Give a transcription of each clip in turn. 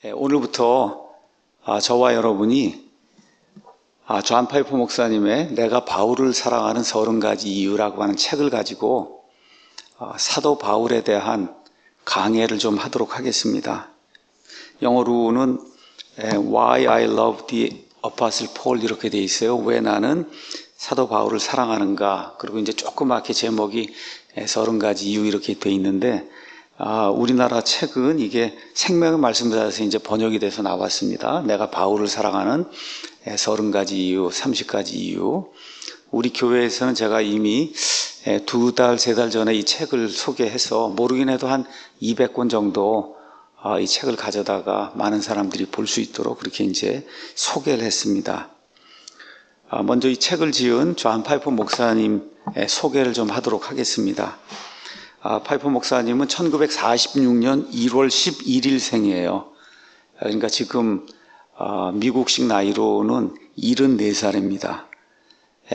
오늘부터 저와 여러분이 존 파이퍼 목사님의 내가 바울을 사랑하는 30가지 이유라고 하는 책을 가지고 사도 바울에 대한 강해를 좀 하도록 하겠습니다. 영어로는 Why I Love the Apostle Paul 이렇게 돼 있어요. 왜 나는 사도 바울을 사랑하는가. 그리고 이제 조그맣게 제목이 30가지 이유 이렇게 돼 있는데 우리나라 책은 이게 생명의 말씀을 따라서 이제 번역이 돼서 나왔습니다. 내가 바울을 사랑하는 30가지 이유, 30가지 이유. 우리 교회에서는 제가 이미 2달, 3달 전에 이 책을 소개해서 모르긴 해도 한 200권 정도 이 책을 가져다가 많은 사람들이 볼 수 있도록 그렇게 이제 소개를 했습니다. 먼저 이 책을 지은 존 파이퍼 목사님의 소개를 좀 하도록 하겠습니다. 파이퍼 목사님은 1946년 1월 11일 생이에요. 그러니까 지금 미국식 나이로는 74살입니다.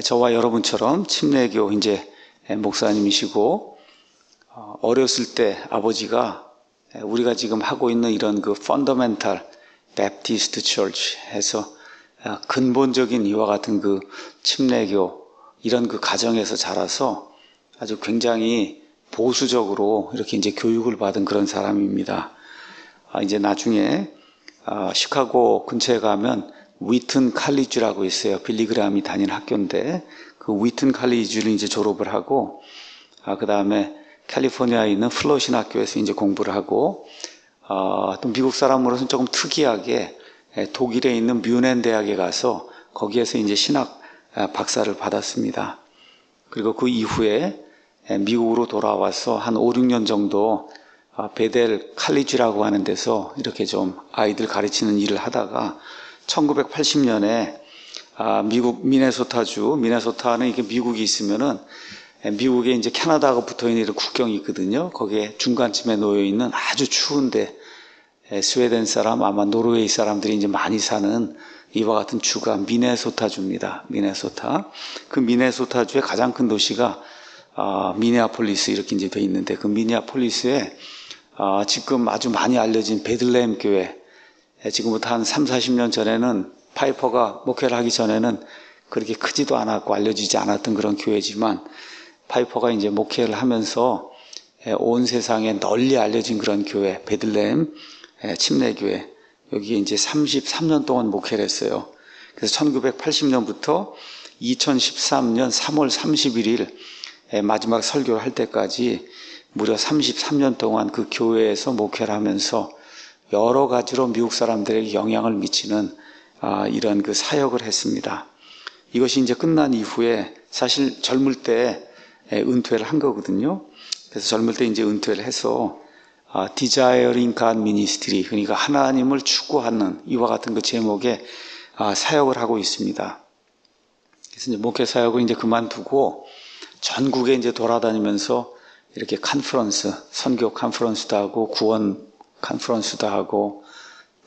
저와 여러분처럼 침례교 이제 목사님이시고 어렸을 때 아버지가 우리가 지금 하고 있는 이런 그 펀더멘탈 배프티스트 처치 해서 근본적인 이와 같은 그 침례교 이런 그 가정에서 자라서 아주 굉장히 보수적으로 이렇게 이제 교육을 받은 그런 사람입니다. 이제 나중에 시카고 근처에 가면 위튼 칼리지라고 있어요. 빌리그람이 다니는 학교인데 그 위튼 칼리지를 이제 졸업을 하고 그 다음에 캘리포니아에 있는 플러신 학교에서 이제 공부를 하고 또 미국 사람으로서는 조금 특이하게 독일에 있는 뮌헨 대학에 가서 거기에서 이제 신학 박사를 받았습니다. 그리고 그 이후에 미국으로 돌아와서 한 5, 6년 정도 베델 칼리지라고 하는 데서 이렇게 좀 아이들 가르치는 일을 하다가 1980년에 미국 미네소타주, 미네소타는 이게 미국이 있으면은 미국에 이제 캐나다하고 붙어 있는 이런 국경이 있거든요. 거기에 중간쯤에 놓여 있는 아주 추운데 스웨덴 사람, 아마 노르웨이 사람들이 이제 많이 사는 이와 같은 주가 미네소타주입니다. 미네소타. 그 미네소타주의 가장 큰 도시가 미네아폴리스 이렇게 이제 돼 있는데 그 미네아폴리스에 지금 아주 많이 알려진 베들레헴 교회 지금부터 한 3, 40년 전에는 파이퍼가 목회를 하기 전에는 그렇게 크지도 않았고 알려지지 않았던 그런 교회지만 파이퍼가 이제 목회를 하면서 온 세상에 널리 알려진 그런 교회 베들레헴 침례교회 여기에 이제 33년 동안 목회를 했어요. 그래서 1980년부터 2013년 3월 31일 마지막 설교를 할 때까지 무려 33년 동안 그 교회에서 목회를 하면서 여러 가지로 미국 사람들에게 영향을 미치는 이런 그 사역을 했습니다. 이것이 이제 끝난 이후에 사실 젊을 때 은퇴를 한 거거든요. 그래서 젊을 때 이제 은퇴를 해서 Desiring God Ministry 그러니까 하나님을 추구하는 이와 같은 그 제목의 사역을 하고 있습니다. 그래서 이제 목회 사역을 이제 그만두고 전국에 이제 돌아다니면서 이렇게 컨퍼런스, 선교 컨퍼런스도 하고 구원 컨퍼런스도 하고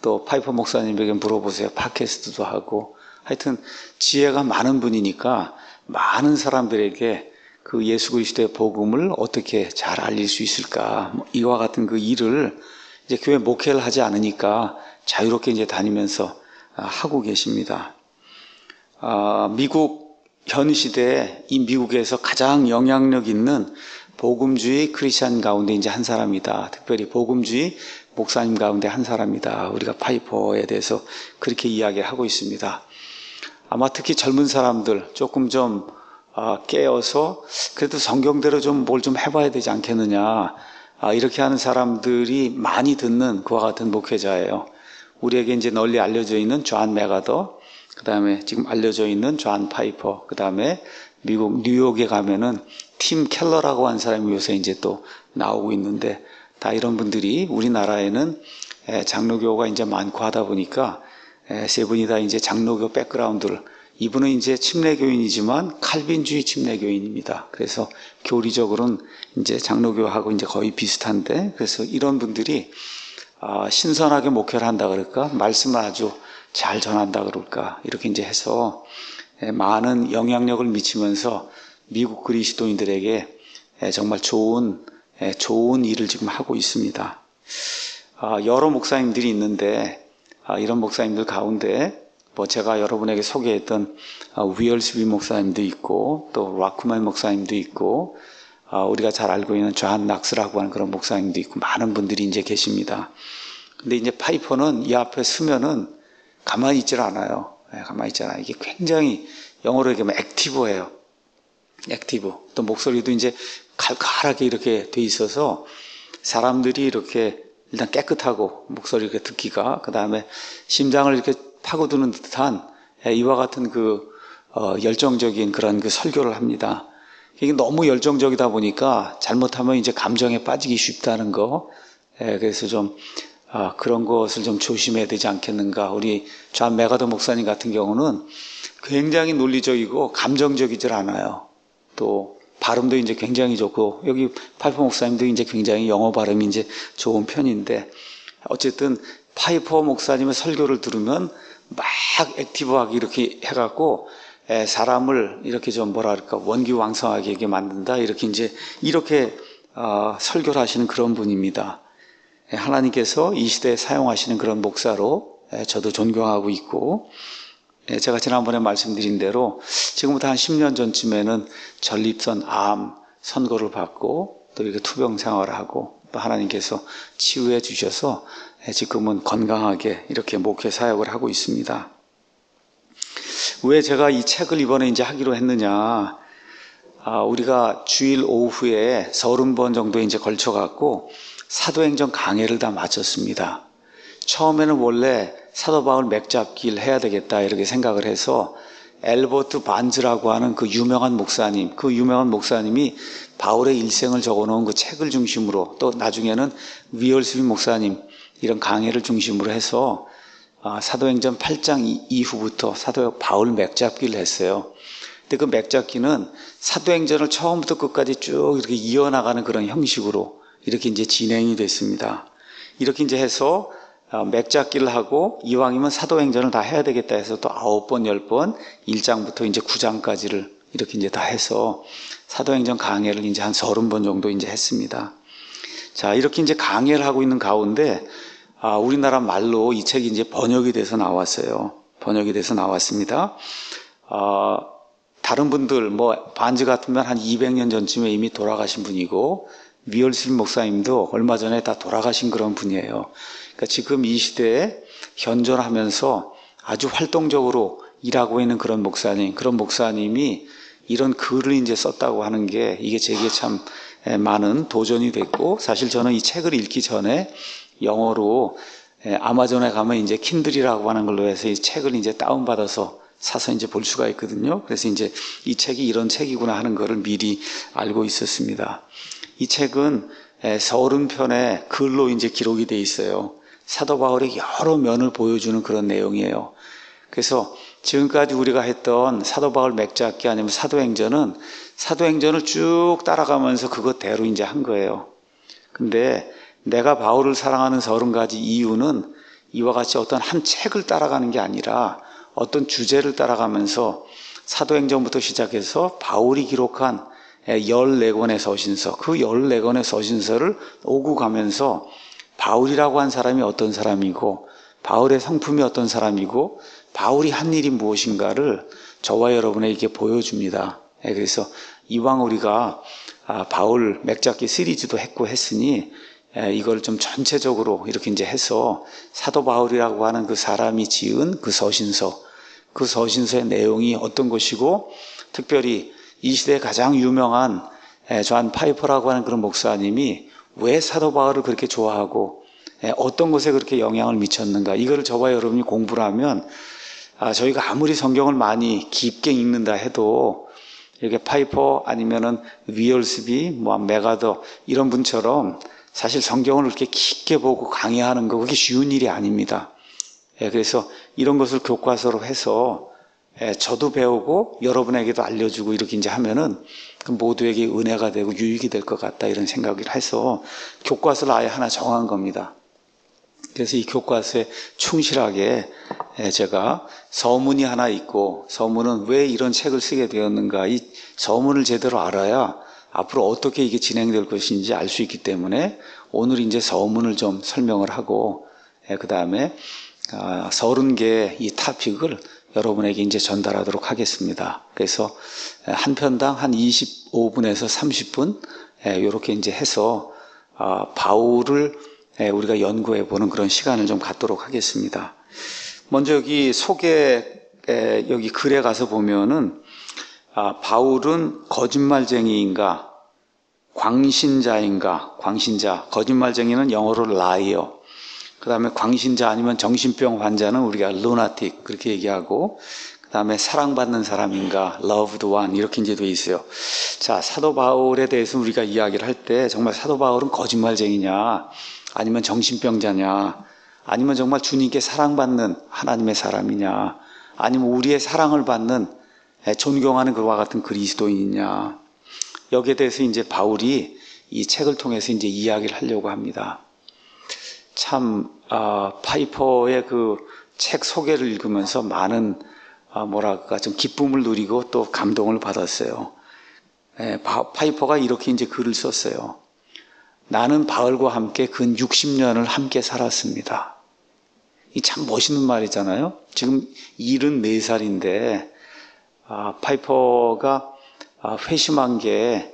또 파이퍼 목사님에게 물어보세요. 팟캐스트도 하고 하여튼 지혜가 많은 분이니까 많은 사람들에게 그 예수 그리스도의 복음을 어떻게 잘 알릴 수 있을까 이와 같은 그 일을 이제 교회 목회를 하지 않으니까 자유롭게 이제 다니면서 하고 계십니다. 미국 현 시대에 이 미국에서 가장 영향력 있는 복음주의 크리스찬 가운데 이제 한 사람이다. 특별히 복음주의 목사님 가운데 한 사람이다. 우리가 파이퍼에 대해서 그렇게 이야기하고 있습니다. 아마 특히 젊은 사람들 조금 좀 깨어서 그래도 성경대로 좀 뭘 좀 해봐야 되지 않겠느냐. 이렇게 하는 사람들이 많이 듣는 그와 같은 목회자예요. 우리에게 이제 널리 알려져 있는 존 맥아더, 그 다음에 지금 알려져 있는 존 파이퍼, 그 다음에 미국 뉴욕에 가면은 팀 켈러라고 하는 사람이 요새 이제 또 나오고 있는데 다 이런 분들이 우리나라에는 장로교가 이제 많고 하다 보니까 세 분이 다 이제 장로교 백그라운드를 이분은 이제 침례교인이지만 칼빈주의 침례교인입니다. 그래서 교리적으로는 이제 장로교하고 이제 거의 비슷한데 그래서 이런 분들이 신선하게 목회를 한다 그럴까 말씀을 아주 잘 전한다 그럴까 이렇게 이제 해서 많은 영향력을 미치면서 미국 그리스도인들에게 정말 좋은 일을 지금 하고 있습니다. 여러 목사님들이 있는데 이런 목사님들 가운데 뭐 제가 여러분에게 소개했던 위얼스비 목사님도 있고 또 라크만 목사님도 있고 우리가 잘 알고 있는 존 낙스라고 하는 그런 목사님도 있고 많은 분들이 이제 계십니다. 근데 이제 파이퍼는 이 앞에 서면은 가만히 있질 않아요. 가만히 있지 않아요. 이게 굉장히 영어로 얘기하면 액티브해요. 액티브. 또 목소리도 이제 칼칼하게 이렇게 돼 있어서 사람들이 이렇게 일단 깨끗하고 목소리 이렇게 듣기가 그 다음에 심장을 이렇게 파고드는 듯한 이와 같은 열정적인 그런 설교를 합니다. 이게 너무 열정적이다 보니까 잘못하면 이제 감정에 빠지기 쉽다는 거. 그래서 좀 그런 것을 좀 조심해야 되지 않겠는가. 우리 존 맥아더 목사님 같은 경우는 굉장히 논리적이고 감정적이질 않아요. 또 발음도 이제 굉장히 좋고 여기 파이퍼 목사님도 이제 굉장히 영어 발음이 이제 좋은 편인데 어쨌든 파이퍼 목사님의 설교를 들으면 막 액티브하게 이렇게 해갖고 사람을 이렇게 좀 뭐랄까 원기왕성하게 이렇게 만든다 이렇게 설교를 하시는 그런 분입니다. 하나님께서 이 시대에 사용하시는 그런 목사로 저도 존경하고 있고 제가 지난번에 말씀드린 대로 지금부터 한 10년 전쯤에는 전립선 암 선고를 받고 또 이렇게 투병 생활을 하고 또 하나님께서 치유해 주셔서 지금은 건강하게 이렇게 목회 사역을 하고 있습니다. 왜 제가 이 책을 이번에 이제 하기로 했느냐? 우리가 주일 오후에 30번 정도 이제 걸쳐갖고 사도행전 강해를 다 마쳤습니다. 처음에는 원래 사도 바울 맥잡기를 해야 되겠다 이렇게 생각을 해서 엘버트 반즈라고 하는 그 유명한 목사님이 바울의 일생을 적어놓은 그 책을 중심으로 또 나중에는 위얼스비 목사님 이런 강해를 중심으로 해서 사도행전 8장 이후부터 사도 바울 맥잡기를 했어요. 근데 그 맥잡기는 사도행전을 처음부터 끝까지 쭉 이렇게 이어나가는 그런 형식으로 이렇게 이제 진행이 됐습니다. 이렇게 이제 해서 맥잡기를 하고 이왕이면 사도행전을 다 해야 되겠다 해서 또 9번, 10번, 1장부터 이제 9장까지를 이렇게 이제 다 해서 사도행전 강해를 이제 한 30번 정도 이제 했습니다. 자, 이렇게 이제 강해를 하고 있는 가운데 우리나라 말로 이 책이 이제 번역이 돼서 나왔어요. 번역이 돼서 나왔습니다. 다른 분들 반즈 같으면 한 200년 전쯤에 이미 돌아가신 분이고 위얼스비 목사님도 얼마 전에 다 돌아가신 그런 분이에요. 그러니까 지금 이 시대에 현존하면서 아주 활동적으로 일하고 있는 그런 목사님이 이런 글을 이제 썼다고 하는 게 이게 제게 참 많은 도전이 됐고 사실 저는 이 책을 읽기 전에 영어로 아마존에 가면 이제 킨들이라고 하는 걸로 해서 이 책을 이제 다운받아서 사서 이제 볼 수가 있거든요. 그래서 이제 이 책이 이런 책이구나 하는 거를 미리 알고 있었습니다. 이 책은 30편의 글로 이제 기록이 돼 있어요. 사도 바울의 여러 면을 보여주는 그런 내용이에요. 그래서 지금까지 우리가 했던 사도 바울 맥잡기 아니면 사도행전을 쭉 따라가면서 그것대로 이제 한 거예요. 근데 내가 바울을 사랑하는 30가지 이유는 이와 같이 어떤 한 책을 따라가는 게 아니라 어떤 주제를 따라가면서 사도행전부터 시작해서 바울이 기록한 14권의 서신서, 그 14권의 서신서를 오고 가면서 바울이라고 한 사람이 어떤 사람이고 바울의 성품이 어떤 사람이고 바울이 한 일이 무엇인가를 저와 여러분에게 보여줍니다. 그래서 이왕 우리가 바울 맥잡기 시리즈도 했으니 이걸 좀 전체적으로 이렇게 이제 해서 사도 바울이라고 하는 그 사람이 지은 그 서신서의 내용이 어떤 것이고 특별히 이 시대에 가장 유명한 존 파이퍼라고 하는 그런 목사님이 왜 사도 바울을 그렇게 좋아하고 어떤 것에 그렇게 영향을 미쳤는가 이거를 저와 여러분이 공부를 하면 저희가 아무리 성경을 많이 깊게 읽는다 해도 이렇게 파이퍼 아니면은 위얼스비, 맥아더 이런 분처럼 사실 성경을 그렇게 깊게 보고 강의하는 거 그게 쉬운 일이 아닙니다. 그래서 이런 것을 교과서로 해서 저도 배우고 여러분에게도 알려주고 이렇게 이제 하면은 모두에게 은혜가 되고 유익이 될 것 같다 이런 생각을 해서 교과서를 아예 하나 정한 겁니다. 그래서 이 교과서에 충실하게 제가 서문이 하나 있고 서문은 왜 이런 책을 쓰게 되었는가 이 서문을 제대로 알아야 앞으로 어떻게 이게 진행될 것인지 알 수 있기 때문에 오늘 이제 서문을 좀 설명을 하고 그 다음에 30개의 이 토픽을 여러분에게 이제 전달하도록 하겠습니다. 그래서 한 편당 한 25분에서 30분 이렇게 이제 해서 바울을 우리가 연구해 보는 그런 시간을 좀 갖도록 하겠습니다. 먼저 여기 여기 글에 가서 보면은 바울은 거짓말쟁이인가 광신자인가, 광신자, 거짓말쟁이는 영어로 liar, 그 다음에 광신자 아니면 정신병 환자는 우리가 lunatic 그렇게 얘기하고, 그 다음에 사랑받는 사람인가, loved one 이렇게 이제 돼 있어요. 자, 사도 바울에 대해서 우리가 이야기를 할 때 정말 사도 바울은 거짓말쟁이냐, 아니면 정신병자냐, 아니면 정말 주님께 사랑받는 하나님의 사람이냐, 아니면 우리의 사랑을 받는 존경하는 그와 같은 그리스도인이냐, 여기에 대해서 이제 바울이 이 책을 통해서 이제 이야기를 하려고 합니다. 참 파이퍼의 그 책 소개를 읽으면서 많은 뭐랄까 좀 기쁨을 누리고 또 감동을 받았어요. 파이퍼가 이렇게 이제 글을 썼어요. 나는 바울과 함께 근 60년을 함께 살았습니다. 이 참 멋있는 말이잖아요. 지금 74살인데 파이퍼가 회심한 게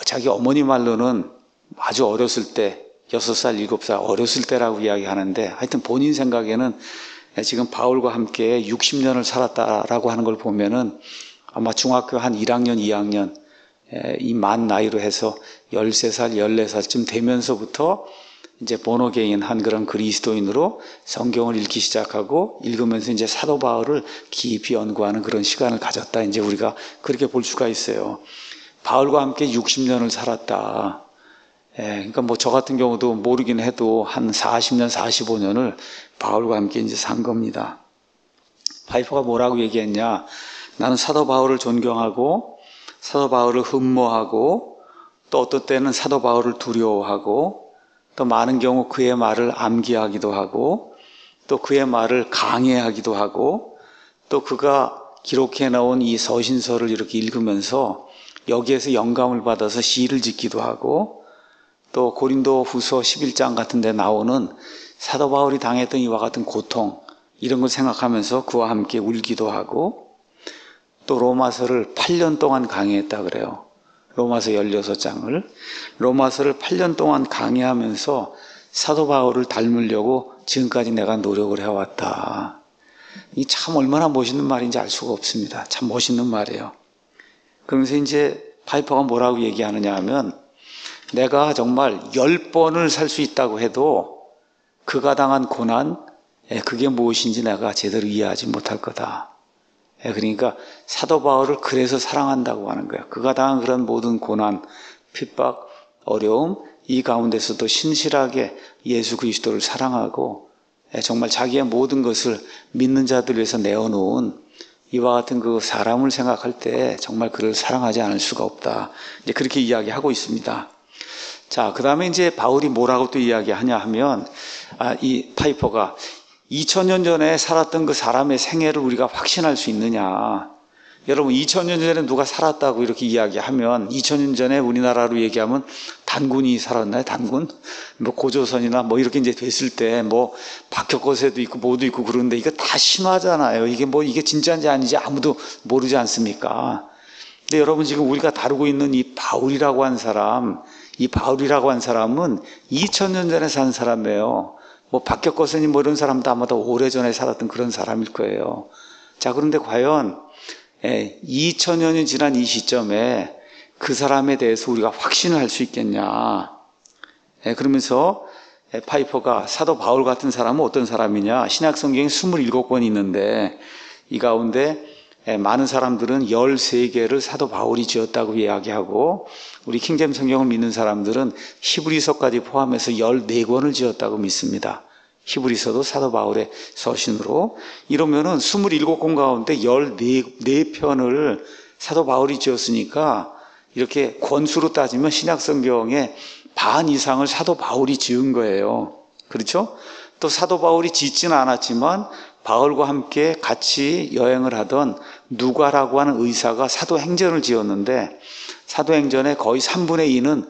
자기 어머니 말로는 아주 어렸을 때 6살, 7살 어렸을 때라고 이야기하는데, 하여튼 본인 생각에는 지금 바울과 함께 60년을 살았다라고 하는 걸 보면은 아마 중학교 한 1학년, 2학년 이 만 나이로 해서 13살, 14살쯤 되면서부터 이제 본어게인 한 그런 그리스도인으로 성경을 읽기 시작하고, 읽으면서 이제 사도 바울을 깊이 연구하는 그런 시간을 가졌다. 이제 우리가 그렇게 볼 수가 있어요. 바울과 함께 60년을 살았다. 그러니까 뭐 저 같은 경우도 모르긴 해도 한 40년, 45년을 바울과 함께 이제 산 겁니다. 파이퍼가 뭐라고 얘기했냐? 나는 사도 바울을 존경하고, 사도 바울을 흠모하고, 또 어떤 때는 사도 바울을 두려워하고, 또 많은 경우 그의 말을 암기하기도 하고, 또 그의 말을 강해하기도 하고, 또 그가 기록해 놓은 이 서신서를 이렇게 읽으면서 여기에서 영감을 받아서 시를 짓기도 하고, 또 고린도 후서 11장 같은 데 나오는 사도 바울이 당했던 이와 같은 고통, 이런 걸 생각하면서 그와 함께 울기도 하고, 또 로마서를 8년 동안 강의했다 그래요. 로마서 16장을. 로마서를 8년 동안 강의하면서 사도 바울을 닮으려고 지금까지 내가 노력을 해왔다. 이 참 얼마나 멋있는 말인지 알 수가 없습니다. 참 멋있는 말이에요. 그러면서 이제 파이퍼가 뭐라고 얘기하느냐 하면, 내가 정말 10번을 살 수 있다고 해도 그가 당한 고난, 그게 무엇인지 내가 제대로 이해하지 못할 거다. 그러니까 사도 바울을 그래서 사랑한다고 하는 거예요. 그가 당한 그런 모든 고난, 핍박, 어려움, 이 가운데서도 신실하게 예수 그리스도를 사랑하고 정말 자기의 모든 것을 믿는 자들 위해서 내어놓은 이와 같은 그 사람을 생각할 때 정말 그를 사랑하지 않을 수가 없다. 이제 그렇게 이야기하고 있습니다. 자, 그 다음에 이제 바울이 뭐라고 또 이야기하냐 하면, 이 파이퍼가 2000년 전에 살았던 그 사람의 생애를 우리가 확신할 수 있느냐. 여러분, 2000년 전에 누가 살았다고 이렇게 이야기하면, 2000년 전에 우리나라로 얘기하면 단군이 살았나요? 단군? 뭐 고조선이나 뭐 이렇게 이제 됐을 때 뭐 박혁거세도 있고 뭐도 있고 그런데 이거 다 신화잖아요. 이게 진짜인지 아닌지 아무도 모르지 않습니까? 근데 여러분, 지금 우리가 다루고 있는 이 바울이라고 한 사람, 이 바울이라고 한 사람은 2000년 전에 산 사람이에요. 뭐 박혁거세니 뭐 이런 사람도 아마도 오래전에 살았던 그런 사람일 거예요. 자, 그런데 과연 2000년이 지난 이 시점에 그 사람에 대해서 우리가 확신을 할 수 있겠냐. 그러면서 파이퍼가 사도 바울 같은 사람은 어떤 사람이냐. 신약성경에 27권이 있는데 이 가운데 많은 사람들은 13개를 사도 바울이 지었다고 이야기하고, 우리 킹잼 성경을 믿는 사람들은 히브리서까지 포함해서 14권을 지었다고 믿습니다. 히브리서도 사도 바울의 서신으로. 이러면은 27권 가운데 14편을 사도 바울이 지었으니까 이렇게 권수로 따지면 신약 성경의 반 이상을 사도 바울이 지은 거예요. 그렇죠? 또 사도 바울이 짓지는 않았지만 바울과 함께 같이 여행을 하던 누가라고 하는 의사가 사도행전을 지었는데, 사도행전의 거의 3분의 2는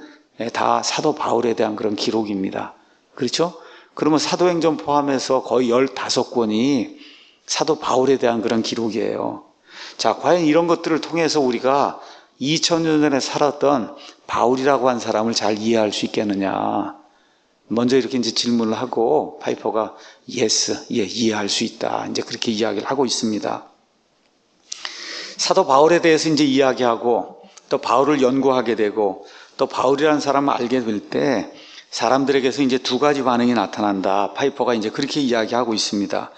다 사도 바울에 대한 그런 기록입니다. 그렇죠? 그러면 사도행전 포함해서 거의 15권이 사도 바울에 대한 그런 기록이에요. 자, 과연 이런 것들을 통해서 우리가 2000년 전에 살았던 바울이라고 한 사람을 잘 이해할 수 있겠느냐. 먼저 이렇게 이제 질문을 하고 파이퍼가 yes, 예, 이해할 수 있다. 이제 그렇게 이야기를 하고 있습니다. 사도 바울에 대해서 이제 이야기하고 또 바울을 연구하게 되고 또 바울이라는 사람을 알게 될 때 사람들에게서 이제 두 가지 반응이 나타난다. 파이퍼가 이제 그렇게 이야기하고 있습니다.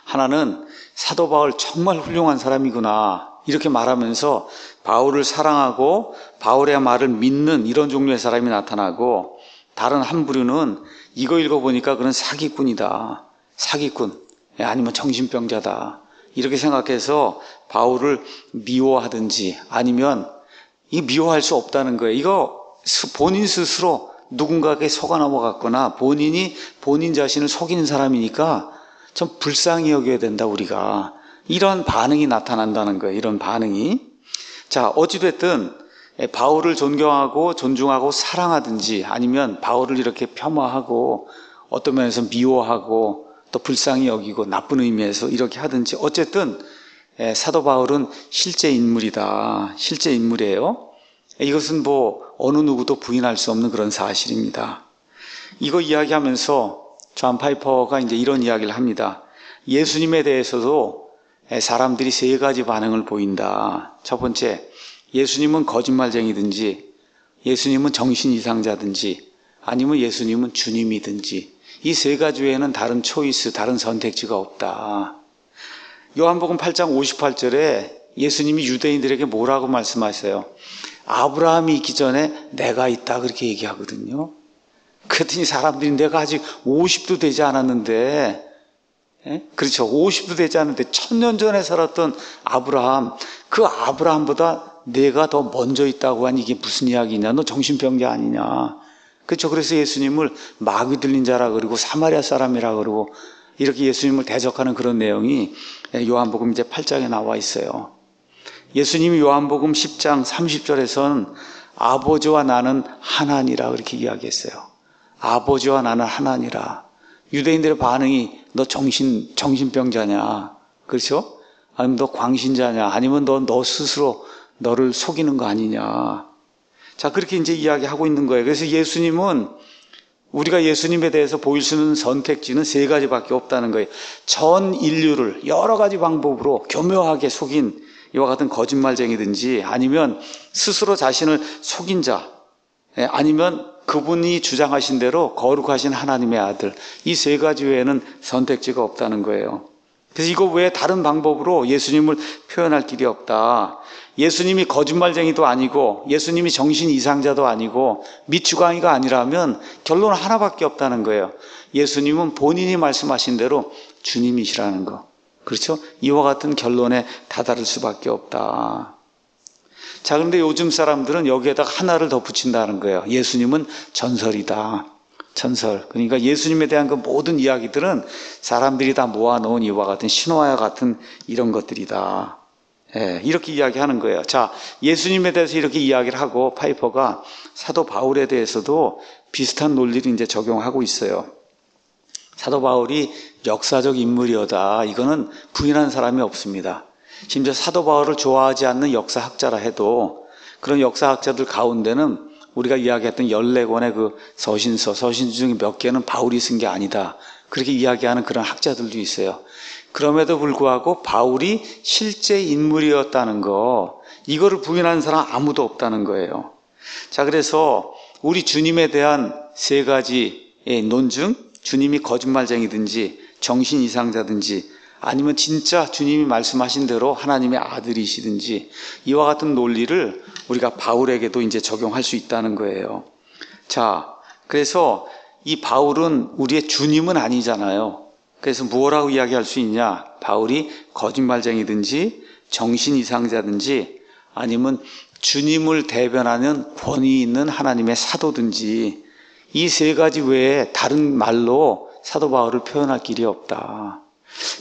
하나는 사도 바울 정말 훌륭한 사람이구나. 이렇게 말하면서 바울을 사랑하고 바울의 말을 믿는 이런 종류의 사람이 나타나고 다른 한 부류는 이거 읽어보니까 그런 사기꾼이다. 사기꾼. 아니면 정신병자다. 이렇게 생각해서 바울을 미워하든지 아니면 이 미워할 수 없다는 거예요. 이거 본인 스스로 누군가에게 속아 넘어갔거나 본인이 본인 자신을 속이는 사람이니까 좀 불쌍히 여겨야 된다 우리가. 이런 반응이 나타난다는 거예요. 이런 반응이. 자, 어찌됐든 바울을 존경하고 존중하고 사랑하든지 아니면 바울을 이렇게 폄하하고 어떤 면에서 미워하고 또 불쌍히 여기고 나쁜 의미에서 이렇게 하든지 어쨌든 사도 바울은 실제 인물이다. 실제 인물이에요. 이것은 뭐 어느 누구도 부인할 수 없는 그런 사실입니다. 이거 이야기하면서 존 파이퍼가 이제 이런 이야기를 합니다. 예수님에 대해서도 사람들이 세 가지 반응을 보인다. 첫 번째, 예수님은 거짓말쟁이든지 예수님은 정신 이상자든지 아니면 예수님은 주님이든지 이 세 가지 외에는 다른 초이스, 다른 선택지가 없다. 요한복음 8장 58절에 예수님이 유대인들에게 뭐라고 말씀하세요? 아브라함이 있기 전에 내가 있다 그렇게 얘기하거든요. 그랬더니 사람들이 내가 아직 50도 되지 않았는데 그렇죠. 50도 되지 않았는데 1000년 전에 살았던 아브라함, 그 아브라함보다 내가 더 먼저 있다고 하니 이게 무슨 이야기냐? 너 정신병자 아니냐? 그렇죠. 그래서 예수님을 마귀 들린 자라 그러고 사마리아 사람이라 그러고 이렇게 예수님을 대적하는 그런 내용이 요한복음 이제 8장에 나와 있어요. 예수님이 요한복음 10장 30절에선 아버지와 나는 하나니라 그렇게 이야기했어요. 아버지와 나는 하나니라. 유대인들의 반응이 너 정신병자냐? 그렇죠? 아니면 너 광신자냐? 아니면 너 스스로 너를 속이는 거 아니냐? 자, 그렇게 이제 이야기하고 있는 거예요. 그래서 예수님은 우리가 예수님에 대해서 보일 수 있는 선택지는 세 가지밖에 없다는 거예요. 전 인류를 여러 가지 방법으로 교묘하게 속인 이와 같은 거짓말쟁이든지 아니면 스스로 자신을 속인 자 아니면 그분이 주장하신 대로 거룩하신 하나님의 아들 이 세 가지 외에는 선택지가 없다는 거예요. 그래서 이거 외에 다른 방법으로 예수님을 표현할 길이 없다. 예수님이 거짓말쟁이도 아니고 예수님이 정신 이상자도 아니고 미추광이가 아니라면 결론은 하나밖에 없다는 거예요. 예수님은 본인이 말씀하신 대로 주님이시라는 거. 그렇죠? 이와 같은 결론에 다다를 수밖에 없다. 자, 그런데 요즘 사람들은 여기에다가 하나를 더 붙인다는 거예요. 예수님은 전설이다. 전설. 그러니까 예수님에 대한 그 모든 이야기들은 사람들이 다 모아놓은 이와 같은 신화와 같은 이런 것들이다. 이렇게 이야기하는 거예요. 자, 예수님에 대해서 이렇게 이야기를 하고 파이퍼가 사도 바울에 대해서도 비슷한 논리를 이제 적용하고 있어요. 사도 바울이 역사적 인물이었다. 이거는 부인하는 사람이 없습니다. 심지어 사도 바울을 좋아하지 않는 역사학자라 해도 그런 역사학자들 가운데는 우리가 이야기했던 14권의 그 서신서 중에 몇 개는 바울이 쓴 게 아니다. 그렇게 이야기하는 그런 학자들도 있어요. 그럼에도 불구하고 바울이 실제 인물이었다는 거, 이거를 부인하는 사람 아무도 없다는 거예요. 자, 그래서 우리 주님에 대한 세 가지의 논증, 주님이 거짓말쟁이든지 정신 이상자든지 아니면 진짜 주님이 말씀하신 대로 하나님의 아들이시든지 이와 같은 논리를 우리가 바울에게도 이제 적용할 수 있다는 거예요. 자, 그래서 이 바울은 우리의 주님은 아니잖아요. 그래서 뭐라고 이야기할 수 있냐? 바울이 거짓말쟁이든지 정신 이상자든지 아니면 주님을 대변하는 권위 있는 하나님의 사도든지 이 세 가지 외에 다른 말로 사도 바울을 표현할 길이 없다.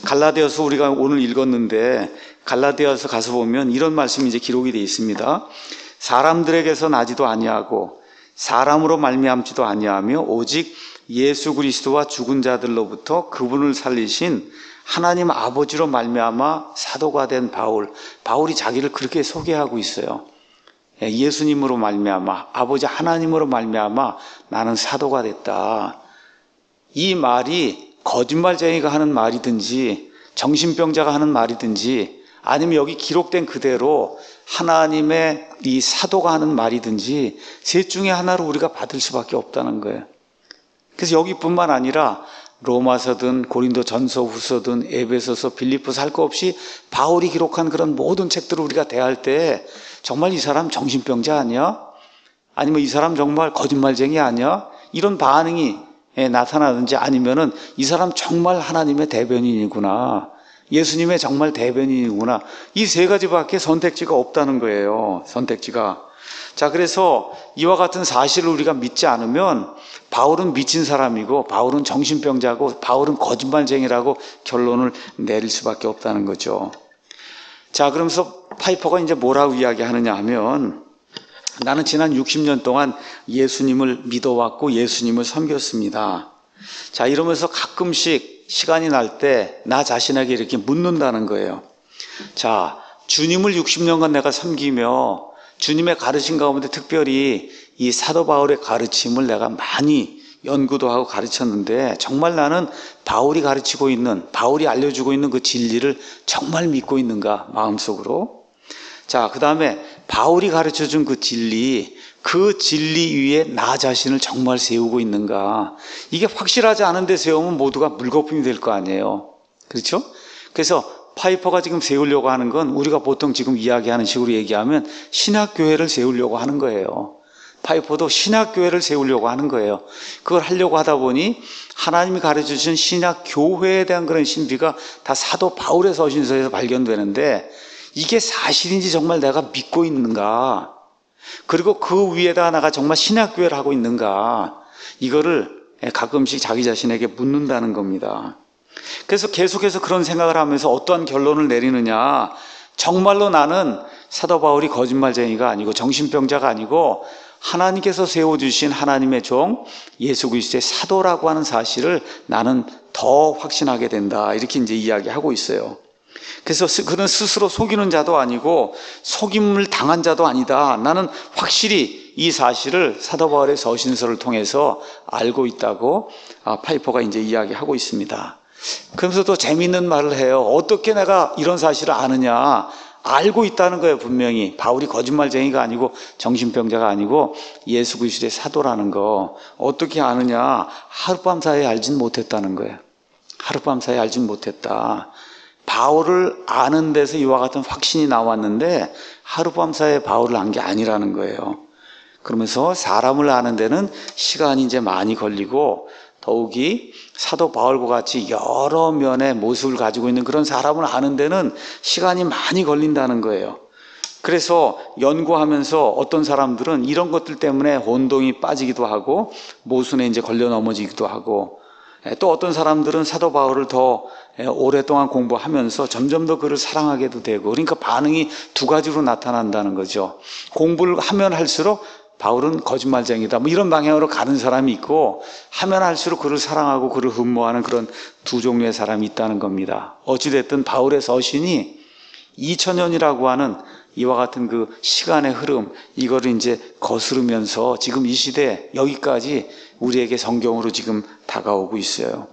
갈라디아서 우리가 오늘 읽었는데 갈라디아서 가서 보면 이런 말씀이 이제 기록이 되어 있습니다. 사람들에게서 나지도 아니하고 사람으로 말미암지도 아니하며 오직 예수 그리스도와 죽은 자들로부터 그분을 살리신 하나님 아버지로 말미암아 사도가 된 바울이 자기를 그렇게 소개하고 있어요. 예수님으로 말미암아, 아버지 하나님으로 말미암아 나는 사도가 됐다. 이 말이 거짓말쟁이가 하는 말이든지 정신병자가 하는 말이든지 아니면 여기 기록된 그대로 하나님의 이 사도가 하는 말이든지 셋 중에 하나로 우리가 받을 수밖에 없다는 거예요. 그래서 여기뿐만 아니라 로마서든 고린도 전서 후서든 에베소서 빌립보서 할 거 없이 바울이 기록한 그런 모든 책들을 우리가 대할 때 정말 이 사람 정신병자 아니야? 아니면 이 사람 정말 거짓말쟁이 아니야? 이런 반응이 나타나든지 아니면은 이 사람 정말 하나님의 대변인이구나. 예수님의 정말 대변인이구나. 이 세 가지밖에 선택지가 없다는 거예요. 선택지가. 자, 그래서 이와 같은 사실을 우리가 믿지 않으면 바울은 미친 사람이고 바울은 정신병자고 바울은 거짓말쟁이라고 결론을 내릴 수밖에 없다는 거죠. 자, 그러면서 파이퍼가 이제 뭐라고 이야기하느냐 하면 나는 지난 60년 동안 예수님을 믿어왔고 예수님을 섬겼습니다. 자, 이러면서 가끔씩 시간이 날 때 나 자신에게 이렇게 묻는다는 거예요. 자, 주님을 60년간 내가 섬기며 주님의 가르침 가운데 특별히 이 사도 바울의 가르침을 내가 많이 연구도 하고 가르쳤는데 정말 나는 바울이 가르치고 있는, 바울이 알려주고 있는 그 진리를 정말 믿고 있는가 마음속으로. 자, 그 다음에 바울이 가르쳐준 그 진리 위에 나 자신을 정말 세우고 있는가. 이게 확실하지 않은 데 세우면 모두가 물거품이 될 거 아니에요. 그렇죠? 그래서 파이퍼가 지금 세우려고 하는 건 우리가 보통 지금 이야기하는 식으로 얘기하면 신학교회를 세우려고 하는 거예요. 파이퍼도 신학교회를 세우려고 하는 거예요. 그걸 하려고 하다 보니 하나님이 가르쳐주신 신학교회에 대한 그런 신비가 다 사도 바울의 서신서에서 발견되는데 이게 사실인지 정말 내가 믿고 있는가, 그리고 그 위에다 내가 정말 신학교회를 하고 있는가, 이거를 가끔씩 자기 자신에게 묻는다는 겁니다. 그래서 계속해서 그런 생각을 하면서 어떠한 결론을 내리느냐, 정말로 나는 사도 바울이 거짓말쟁이가 아니고 정신병자가 아니고 하나님께서 세워주신 하나님의 종 예수 그리스도의 사도라고 하는 사실을 나는 더 확신하게 된다, 이렇게 이제 이야기하고 있어요. 그래서 그는 스스로 속이는 자도 아니고 속임을 당한 자도 아니다. 나는 확실히 이 사실을 사도 바울의 서신서를 통해서 알고 있다고 파이퍼가 이제 이야기하고 있습니다. 그러면서 또 재미있는 말을 해요. 어떻게 내가 이런 사실을 아느냐? 알고 있다는 거예요. 분명히 바울이 거짓말쟁이가 아니고 정신병자가 아니고 예수 그리스도의 사도라는 거 어떻게 아느냐? 하룻밤 사이에 알진 못했다는 거예요. 하룻밤 사이에 알진 못했다. 바울을 아는 데서 이와 같은 확신이 나왔는데 하룻밤 사이에 바울을 안 게 아니라는 거예요. 그러면서 사람을 아는 데는 시간이 이제 많이 걸리고 더욱이 사도 바울과 같이 여러 면의 모습을 가지고 있는 그런 사람을 아는 데는 시간이 많이 걸린다는 거예요. 그래서 연구하면서 어떤 사람들은 이런 것들 때문에 혼동이 빠지기도 하고 모순에 이제 걸려 넘어지기도 하고, 또 어떤 사람들은 사도 바울을 더 오랫동안 공부하면서 점점 더 그를 사랑하게도 되고, 그러니까 반응이 두 가지로 나타난다는 거죠. 공부를 하면 할수록 바울은 거짓말쟁이다, 뭐 이런 방향으로 가는 사람이 있고, 하면 할수록 그를 사랑하고 그를 흠모하는 그런 두 종류의 사람이 있다는 겁니다. 어찌됐든 바울의 서신이 2000년이라고 하는 이와 같은 그 시간의 흐름, 이거를 이제 거스르면서 지금 이 시대 여기까지 우리에게 성경으로 지금 다가오고 있어요.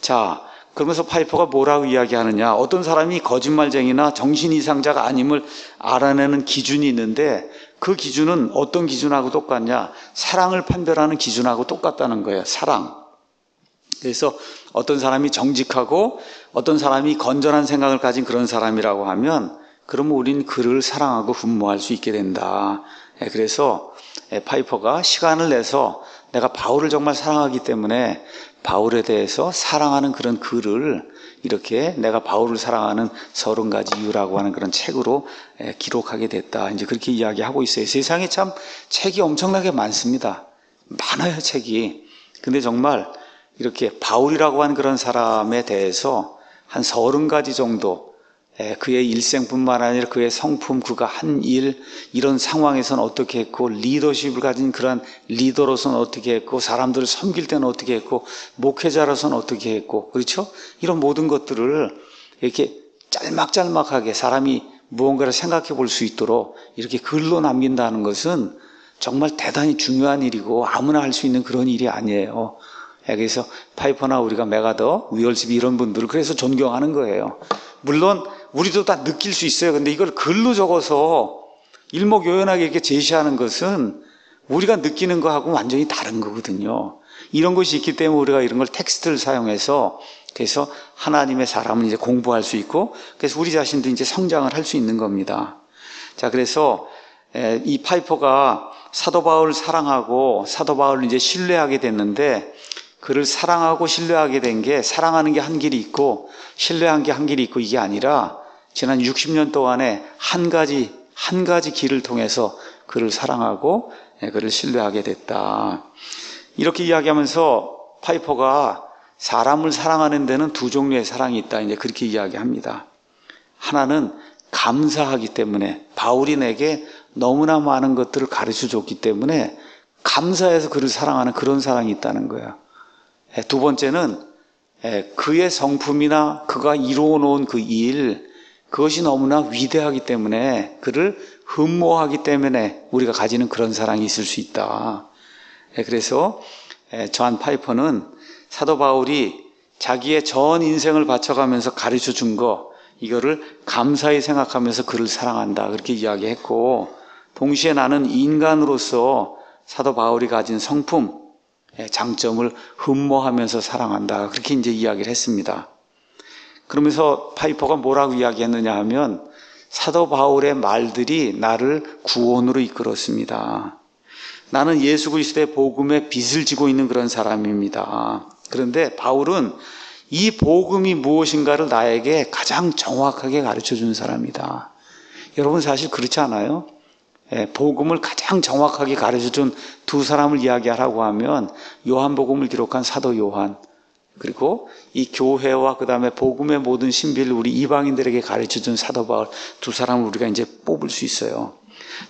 자, 그러면서 파이퍼가 뭐라고 이야기하느냐, 어떤 사람이 거짓말쟁이나 정신 이상자가 아님을 알아내는 기준이 있는데 그 기준은 어떤 기준하고 똑같냐, 사랑을 판별하는 기준하고 똑같다는 거예요. 사랑. 그래서 어떤 사람이 정직하고 어떤 사람이 건전한 생각을 가진 그런 사람이라고 하면 그러면 우린 그를 사랑하고 흠모할 수 있게 된다. 그래서 파이퍼가 시간을 내서 내가 바울을 정말 사랑하기 때문에 바울에 대해서 사랑하는 그런 글을 이렇게 내가 바울을 사랑하는 30가지 이유라고 하는 그런 책으로 기록하게 됐다, 이제 그렇게 이야기하고 있어요. 세상에 참 책이 엄청나게 많습니다. 많아요, 책이. 근데 정말 이렇게 바울이라고 하는 그런 사람에 대해서 한 30가지 정도 그의 일생뿐만 아니라 그의 성품, 그가 한 일, 이런 상황에서는 어떻게 했고, 리더십을 가진 그런 리더로서는 어떻게 했고, 사람들을 섬길 때는 어떻게 했고, 목회자로서는 어떻게 했고, 그렇죠? 이런 모든 것들을 이렇게 짤막짤막하게 사람이 무언가를 생각해 볼 수 있도록 이렇게 글로 남긴다는 것은 정말 대단히 중요한 일이고 아무나 할 수 있는 그런 일이 아니에요. 그래서 파이퍼나 우리가 메가더, 위얼스비 이런 분들을 그래서 존경하는 거예요. 물론 우리도 다 느낄 수 있어요. 근데 이걸 글로 적어서 일목요연하게 이렇게 제시하는 것은 우리가 느끼는 거하고 완전히 다른 거거든요. 이런 것이 있기 때문에 우리가 이런 걸 텍스트를 사용해서 그래서 하나님의 사람은 이제 공부할 수 있고 그래서 우리 자신도 이제 성장을 할 수 있는 겁니다. 자, 그래서 이 파이퍼가 사도 바울을 사랑하고 사도 바울을 이제 신뢰하게 됐는데 그를 사랑하고 신뢰하게 된 게 사랑하는 게 한 길이 있고 신뢰한 게 한 길이 있고 이게 아니라 지난 60년 동안에 한 가지 길을 통해서 그를 사랑하고 그를 신뢰하게 됐다. 이렇게 이야기하면서 파이퍼가 사람을 사랑하는 데는 두 종류의 사랑이 있다. 이제 그렇게 이야기합니다. 하나는 감사하기 때문에 바울이 내게 너무나 많은 것들을 가르쳐 줬기 때문에 감사해서 그를 사랑하는 그런 사랑이 있다는 거예요. 두 번째는 그의 성품이나 그가 이루어 놓은 그 일, 그것이 너무나 위대하기 때문에 그를 흠모하기 때문에 우리가 가지는 그런 사랑이 있을 수 있다. 그래서 존 파이퍼는 사도 바울이 자기의 전 인생을 바쳐가면서 가르쳐 준 거, 이거를 감사히 생각하면서 그를 사랑한다. 그렇게 이야기했고, 동시에 나는 인간으로서 사도 바울이 가진 성품, 장점을 흠모하면서 사랑한다. 그렇게 이제 이야기를 했습니다. 그러면서 파이퍼가 뭐라고 이야기했느냐 하면 사도 바울의 말들이 나를 구원으로 이끌었습니다. 나는 예수 그리스도의 복음에 빚을 지고 있는 그런 사람입니다. 그런데 바울은 이 복음이 무엇인가를 나에게 가장 정확하게 가르쳐 준 사람이다. 여러분 사실 그렇지 않아요? 복음을 가장 정확하게 가르쳐준 두 사람을 이야기하라고 하면 요한복음을 기록한 사도 요한 그리고 이 교회와 그 다음에 복음의 모든 신비를 우리 이방인들에게 가르쳐준 사도 바울 두 사람을 우리가 이제 뽑을 수 있어요.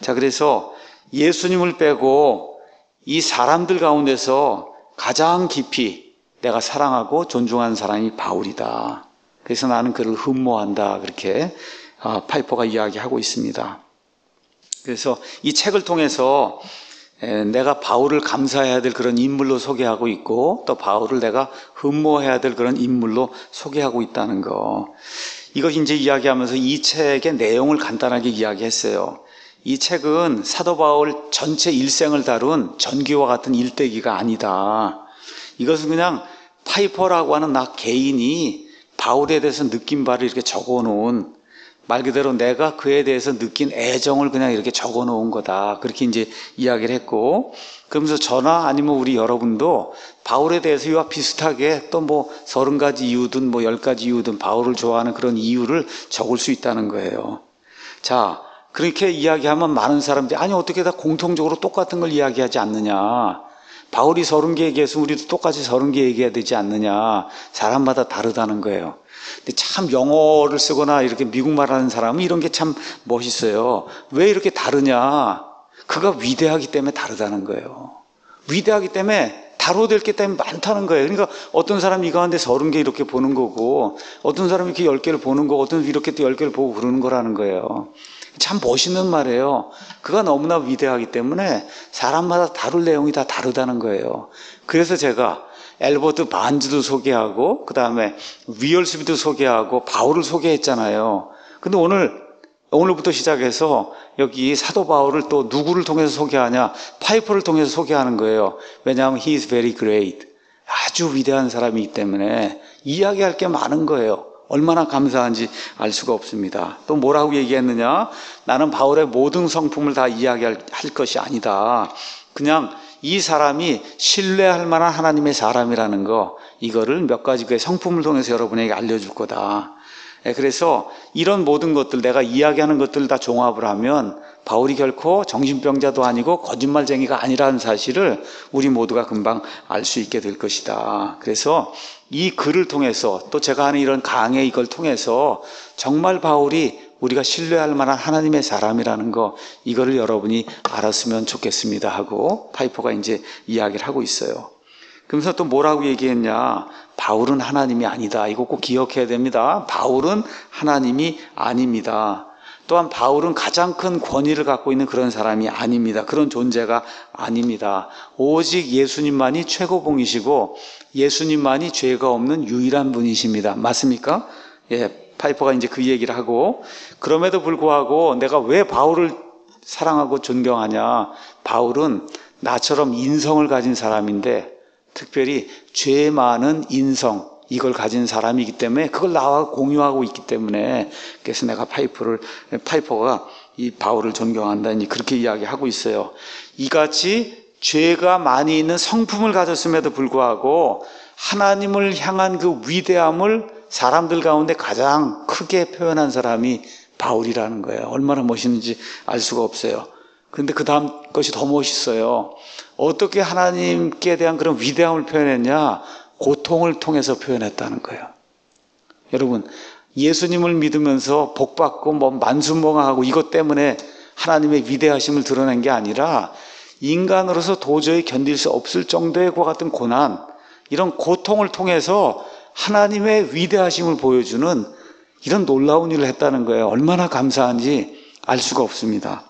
자, 그래서 예수님을 빼고 이 사람들 가운데서 가장 깊이 내가 사랑하고 존중하는 사람이 바울이다. 그래서 나는 그를 흠모한다. 그렇게 파이퍼가 이야기하고 있습니다. 그래서 이 책을 통해서 내가 바울을 감사해야 될 그런 인물로 소개하고 있고 또 바울을 내가 흠모해야 될 그런 인물로 소개하고 있다는 거. 이것 이제 이야기하면서 이 책의 내용을 간단하게 이야기했어요. 이 책은 사도 바울 전체 일생을 다룬 전기와 같은 일대기가 아니다. 이것은 그냥 파이퍼라고 하는 나 개인이 바울에 대해서 느낀 바를 이렇게 적어놓은 말 그대로 내가 그에 대해서 느낀 애정을 그냥 이렇게 적어 놓은 거다. 그렇게 이제 이야기를 했고, 그러면서 저나 아니면 우리 여러분도 바울에 대해서 이와 비슷하게 또 뭐 30가지 이유든 뭐 10가지 이유든 바울을 좋아하는 그런 이유를 적을 수 있다는 거예요. 자, 그렇게 이야기하면 많은 사람들이 아니 어떻게 다 공통적으로 똑같은 걸 이야기하지 않느냐. 바울이 30개 얘기했으면 우리도 똑같이 30개 얘기해야 되지 않느냐. 사람마다 다르다는 거예요. 근데 참 영어를 쓰거나 이렇게 미국말 하는 사람은 이런 게 참 멋있어요. 왜 이렇게 다르냐? 그가 위대하기 때문에 다르다는 거예요. 위대하기 때문에 다뤄야 될 게 때문에 많다는 거예요. 그러니까 어떤 사람이 이 가운데 30개 이렇게 보는 거고 어떤 사람이 이렇게 10개를 보는 거고 어떤 이렇게 또 10개를 보고 그러는 거라는 거예요. 참 멋있는 말이에요. 그가 너무나 위대하기 때문에 사람마다 다룰 내용이 다 다르다는 거예요. 그래서 제가 엘버트 반즈도 소개하고 그 다음에 위얼스비도 소개하고 바울을 소개했잖아요. 근데 오늘부터 시작해서 여기 사도 바울을 또 누구를 통해서 소개하냐? 파이퍼를 통해서 소개하는 거예요. 왜냐하면 he is very great. 아주 위대한 사람이기 때문에 이야기할 게 많은 거예요. 얼마나 감사한지 알 수가 없습니다. 또 뭐라고 얘기했느냐? 나는 바울의 모든 성품을 다 이야기할 것이 아니다. 그냥 이 사람이 신뢰할 만한 하나님의 사람이라는 거, 이거를 몇 가지 그 성품을 통해서 여러분에게 알려줄 거다. 그래서 이런 모든 것들, 내가 이야기하는 것들 다 종합을 하면 바울이 결코 정신병자도 아니고 거짓말쟁이가 아니라는 사실을 우리 모두가 금방 알 수 있게 될 것이다. 그래서 이 글을 통해서, 또 제가 하는 이런 강의 이걸 통해서 정말 바울이 우리가 신뢰할 만한 하나님의 사람이라는 거, 이거를 여러분이 알았으면 좋겠습니다 하고 파이퍼가 이제 이야기를 하고 있어요. 그러면서 또 뭐라고 얘기했냐? 바울은 하나님이 아니다. 이거 꼭 기억해야 됩니다. 바울은 하나님이 아닙니다. 또한 바울은 가장 큰 권위를 갖고 있는 그런 사람이 아닙니다. 그런 존재가 아닙니다. 오직 예수님만이 최고봉이시고 예수님만이 죄가 없는 유일한 분이십니다. 맞습니까? 예, 파이퍼가 이제 그 얘기를 하고, 그럼에도 불구하고 내가 왜 바울을 사랑하고 존경하냐? 바울은 나처럼 인성을 가진 사람인데, 특별히 죄 많은 인성, 이걸 가진 사람이기 때문에 그걸 나와 공유하고 있기 때문에, 그래서 내가 파이퍼가 이 바울을 존경한다니 그렇게 이야기하고 있어요. 이같이 죄가 많이 있는 성품을 가졌음에도 불구하고 하나님을 향한 그 위대함을 사람들 가운데 가장 크게 표현한 사람이 바울이라는 거예요. 얼마나 멋있는지 알 수가 없어요. 그런데 그 다음 것이 더 멋있어요. 어떻게 하나님께 대한 그런 위대함을 표현했냐? 고통을 통해서 표현했다는 거예요. 여러분, 예수님을 믿으면서 복받고 만순봉하고 이것 때문에 하나님의 위대하심을 드러낸 게 아니라 인간으로서 도저히 견딜 수 없을 정도의 그와 같은 고난, 이런 고통을 통해서 하나님의 위대하심을 보여주는 이런 놀라운 일을 했다는 거예요. 얼마나 감사한지 알 수가 없습니다.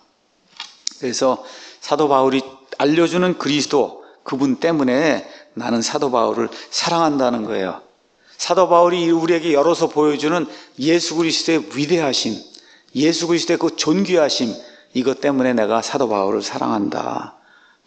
그래서 사도 바울이 알려주는 그리스도, 그분 때문에 나는 사도 바울을 사랑한다는 거예요. 사도 바울이 우리에게 열어서 보여주는 예수 그리스도의 위대하심, 예수 그리스도의 그 존귀하심, 이것 때문에 내가 사도 바울을 사랑한다.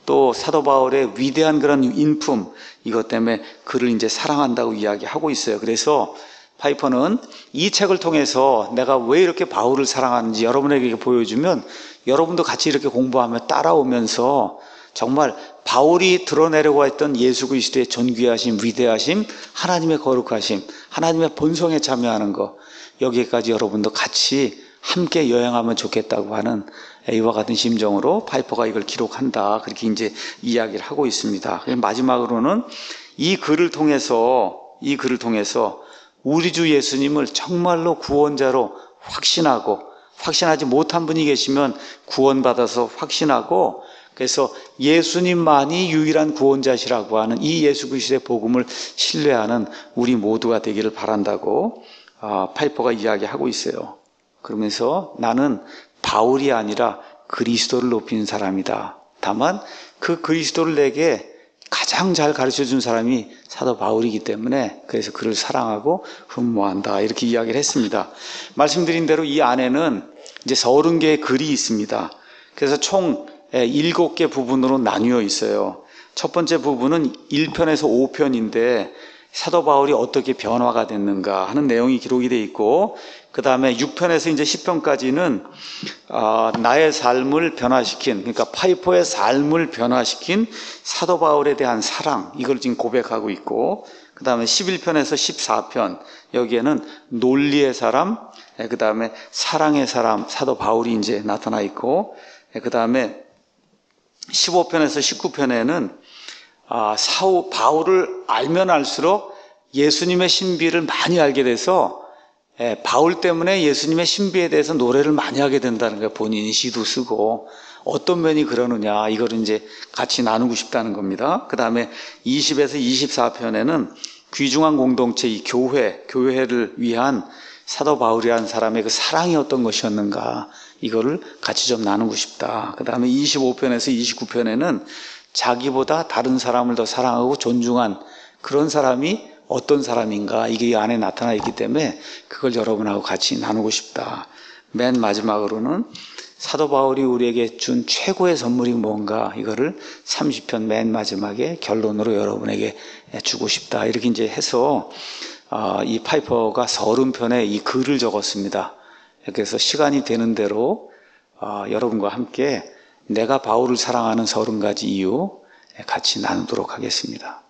또 사도 바울의 위대한 그런 인품, 이것 때문에 그를 이제 사랑한다고 이야기하고 있어요. 그래서 파이퍼는 이 책을 통해서 내가 왜 이렇게 바울을 사랑하는지 여러분에게 보여주면 여러분도 같이 이렇게 공부하며 따라오면서 정말 바울이 드러내려고 했던 예수 그리스도의 존귀하심, 위대하심, 하나님의 거룩하심, 하나님의 본성에 참여하는 것, 여기까지 여러분도 같이 함께 여행하면 좋겠다고 하는 이와 같은 심정으로 파이퍼가 이걸 기록한다, 그렇게 이제 이야기를 하고 있습니다. 마지막으로는 이 글을 통해서 우리 주 예수님을 정말로 구원자로 확신하지 못한 분이 계시면 구원받아서 확신하고, 그래서 예수님만이 유일한 구원자시라고 하는 이 예수 그리스도의 복음을 신뢰하는 우리 모두가 되기를 바란다고 파이퍼가 이야기하고 있어요. 그러면서 나는 바울이 아니라 그리스도를 높이는 사람이다. 다만 그 그리스도를 내게 가장 잘 가르쳐준 사람이 사도 바울이기 때문에 그래서 그를 사랑하고 흠모한다, 이렇게 이야기를 했습니다. 말씀드린 대로 이 안에는 이제 30개의 글이 있습니다. 그래서 총 7개 부분으로 나뉘어 있어요. 첫 번째 부분은 1편에서 5편인데 사도 바울이 어떻게 변화가 됐는가 하는 내용이 기록이 되어 있고, 그 다음에 6편에서 이제 10편까지는 나의 삶을 변화시킨, 그러니까 파이퍼의 삶을 변화시킨 사도 바울에 대한 사랑, 이걸 지금 고백하고 있고, 그 다음에 11편에서 14편, 여기에는 논리의 사람, 그 다음에 사랑의 사람, 사도 바울이 이제 나타나 있고, 그 다음에 15편에서 19편에는 바울을 알면 알수록 예수님의 신비를 많이 알게 돼서 바울 때문에 예수님의 신비에 대해서 노래를 많이 하게 된다는 거예요. 본인이 시도 쓰고 어떤 면이 그러느냐, 이걸 이제 같이 나누고 싶다는 겁니다. 그 다음에 20에서 24편에는 귀중한 공동체, 이 교회를 위한 사도 바울이라는 사람의 그 사랑이 어떤 것이었는가, 이거를 같이 좀 나누고 싶다. 그 다음에 25편에서 29편에는 자기보다 다른 사람을 더 사랑하고 존중한 그런 사람이 어떤 사람인가, 이게 이 안에 나타나 있기 때문에 그걸 여러분하고 같이 나누고 싶다. 맨 마지막으로는 사도 바울이 우리에게 준 최고의 선물이 뭔가, 이거를 30편 맨 마지막에 결론으로 여러분에게 주고 싶다, 이렇게 이제 해서 이 파이퍼가 30편에 이 글을 적었습니다. 그래서 시간이 되는 대로 여러분과 함께 내가 바울을 사랑하는 30가지 이유 같이 나누도록 하겠습니다.